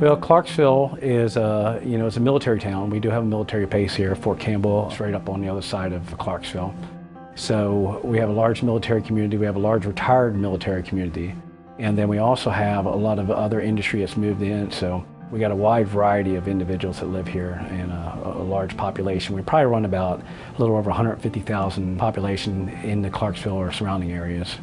Well, Clarksville is it's a military town. We do have a military base here, Fort Campbell, straight up on the other side of Clarksville. So we have a large military community. We have a large retired military community. And then we also have a lot of other industry that's moved in. So we got a wide variety of individuals that live here and a large population. We probably run about a little over 150,000 population in the Clarksville or surrounding areas.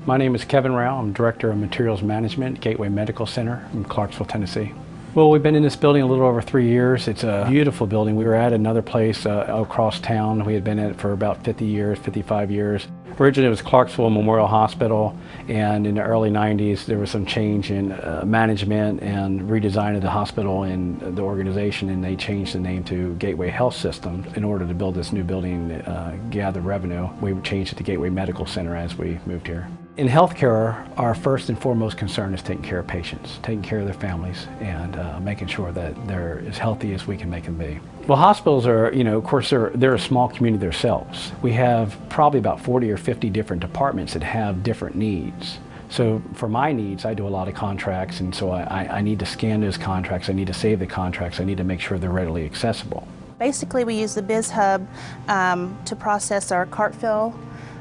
My name is Kevin Rao. I'm Director of Materials Management, Gateway Medical Center in Clarksville, Tennessee. Well, we've been in this building a little over 3 years. It's a beautiful building. We were at another place across town. We had been in it for about 50 years, 55 years. Originally it was Clarksville Memorial Hospital, and in the early 90s there was some change in management and redesign of the hospital and the organization, and they changed the name to Gateway Health System in order to build this new building and gather revenue. We changed it to Gateway Medical Center as we moved here. In healthcare, our first and foremost concern is taking care of patients, taking care of their families, and making sure that they're as healthy as we can make them be. Well, hospitals are, of course, they're a small community themselves. We have probably about 40 or 50 different departments that have different needs. So for my needs, I do a lot of contracts, and so I need to scan those contracts, I need to save the contracts, I need to make sure they're readily accessible. Basically, we use the BizHub to process our cart fill.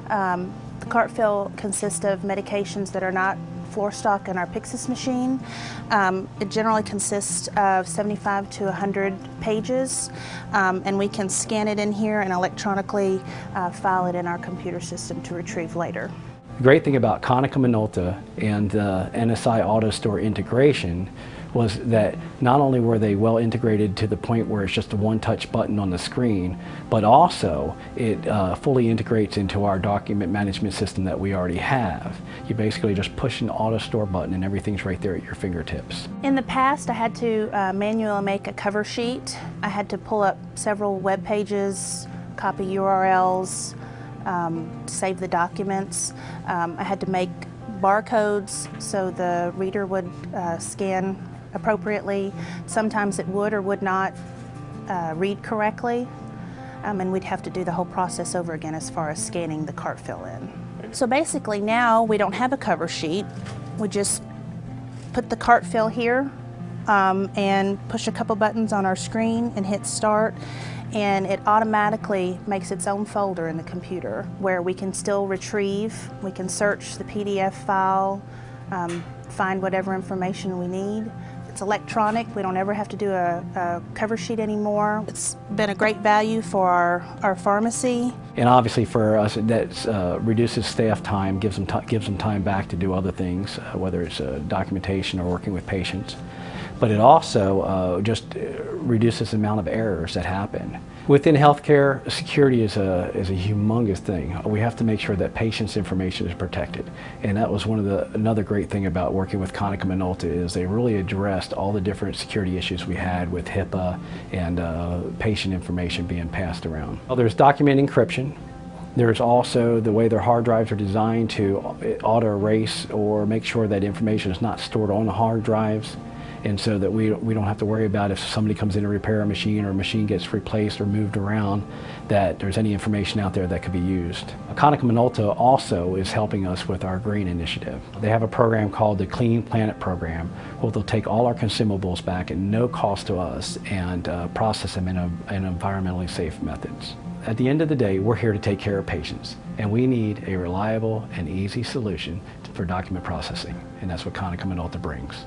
The cart fill consists of medications that are not floor stock in our Pyxis machine. It generally consists of 75 to 100 pages, and we can scan it in here and electronically file it in our computer system to retrieve later. The great thing about Konica Minolta and NSI AutoStore integration was that not only were they well integrated to the point where it's just a one-touch button on the screen, but also it fully integrates into our document management system that we already have. You basically just push an AutoStore button and everything's right there at your fingertips. In the past, I had to manually make a cover sheet. I had to pull up several web pages, copy URLs, save the documents. I had to make barcodes so the reader would scan appropriately. Sometimes it would or would not read correctly, and we'd have to do the whole process over again as far as scanning the cart fill in. So basically now we don't have a cover sheet. We just put the cart fill here and push a couple buttons on our screen and hit start, and it automatically makes its own folder in the computer where we can still retrieve, we can search the PDF file, find whatever information we need. It's electronic. We don't ever have to do a cover sheet anymore. It's been a great value for our pharmacy. And obviously for us, that reduces staff time, gives them time back to do other things, whether it's documentation or working with patients. But it also just reduces the amount of errors that happen. Within healthcare, security is a humongous thing. We have to make sure that patients' information is protected. And that was another great thing about working with Konica Minolta is they really addressed all the different security issues we had with HIPAA and patient information being passed around. Well, there's document encryption. There's also the way their hard drives are designed to auto-erase or make sure that information is not stored on the hard drives, and so that we don't have to worry about if somebody comes in to repair a machine or a machine gets replaced or moved around, that there's any information out there that could be used. Konica Minolta also is helping us with our green initiative. They have a program called the Clean Planet Program, where they'll take all our consumables back at no cost to us and process them in environmentally safe methods. At the end of the day, we're here to take care of patients, and we need a reliable and easy solution for document processing, and that's what Konica Minolta brings.